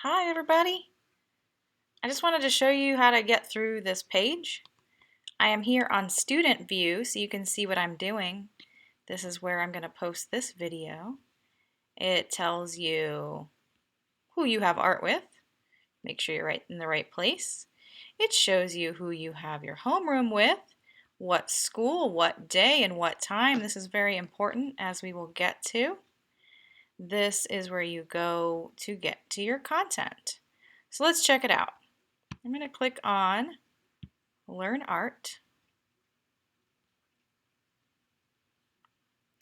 Hi everybody! I just wanted to show you how to get through this page. I am here on student view so you can see what I'm doing. This is where I'm going to post this video. It tells you who you have art with. Make sure you're right in the right place. It shows you who you have your homeroom with, what school, what day, and what time. This is very important as we will get to. This is where you go to get to your content. So let's check it out. I'm going to click on Learn Art.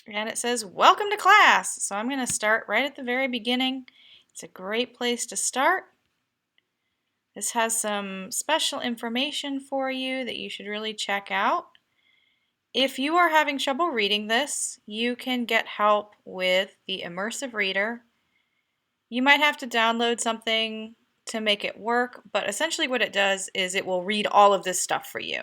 And it says, welcome to class. So I'm going to start right at the very beginning. It's a great place to start. This has some special information for you that you should really check out. If you are having trouble reading this, you can get help with the Immersive Reader. You might have to download something to make it work, but essentially what it does is it will read all of this stuff for you.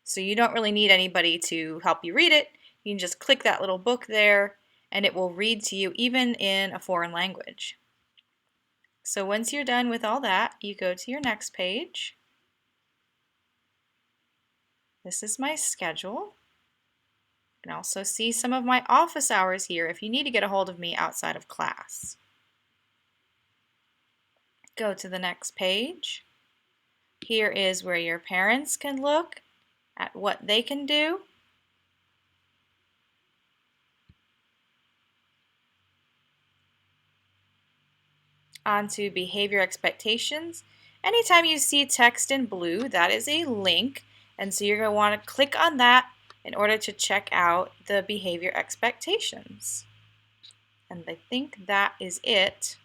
So you don't really need anybody to help you read it. You can just click that little book there and it will read to you even in a foreign language. So once you're done with all that, you go to your next page. This is my schedule. You can also see some of my office hours here if you need to get a hold of me outside of class. Go to the next page. Here is where your parents can look at what they can do. Onto behavior expectations. Anytime you see text in blue, that is a link, and so you're going to want to click on that in order to check out the behavior expectations. And I think that is it.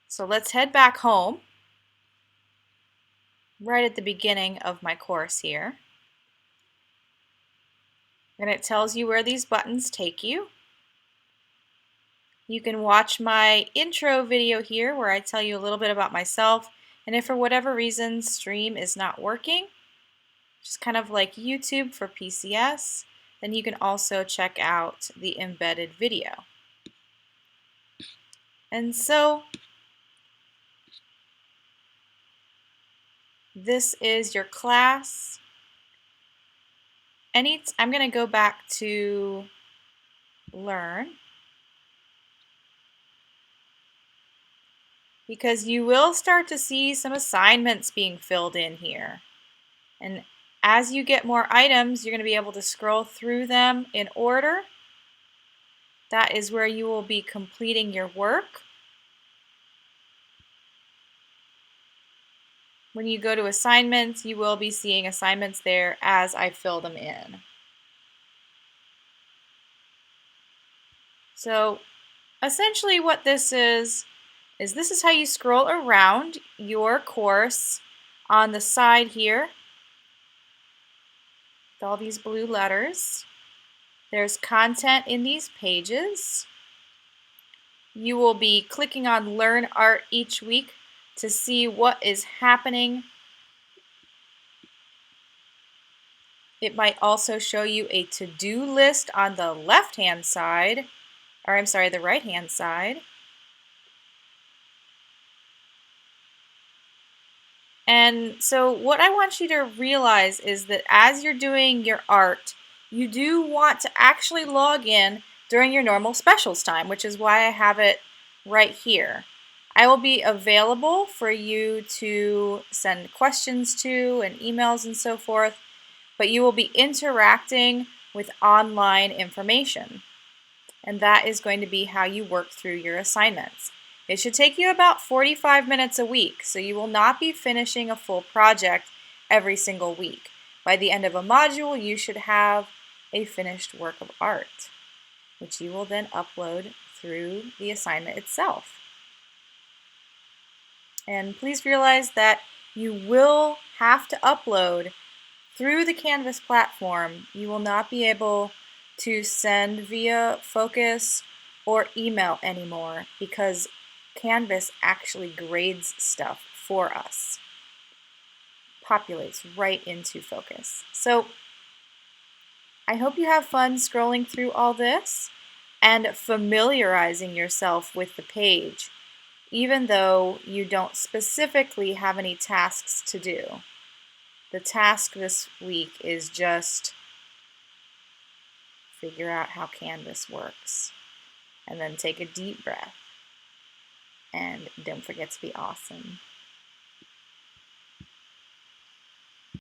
So let's head back home, right at the beginning of my course here. And it tells you where these buttons take you. You can watch my intro video here where I tell you a little bit about myself, and if for whatever reason Stream is not working, just kind of like YouTube for PCS, then you can also check out the embedded video. And so this is your class. I'm going to go back to Learn, because you will start to see some assignments being filled in here. And as you get more items, you're going to be able to scroll through them in order. That is where you will be completing your work. When you go to assignments, you will be seeing assignments there as I fill them in. So essentially what this is this is how you scroll around your course on the side here with all these blue letters. There's content in these pages. You will be clicking on Learn Art each week to see what is happening. It might also show you a to-do list on the left-hand side, or I'm sorry, the right-hand side. And so what I want you to realize is that as you're doing your art, you do want to actually log in during your normal specials time, which is why I have it right here. I will be available for you to send questions to and emails and so forth, but you will be interacting with online information. And that is going to be how you work through your assignments. It should take you about 45 minutes a week, so you will not be finishing a full project every single week. By the end of a module, you should have a finished work of art, which you will then upload through the assignment itself. And please realize that you will have to upload through the Canvas platform. You will not be able to send via Focus or email anymore because Canvas actually grades stuff for us, populates right into Focus. So I hope you have fun scrolling through all this and familiarizing yourself with the page. even though you don't specifically have any tasks to do. The task this week is just figure out how Canvas works, and then take a deep breath, and don't forget to be awesome.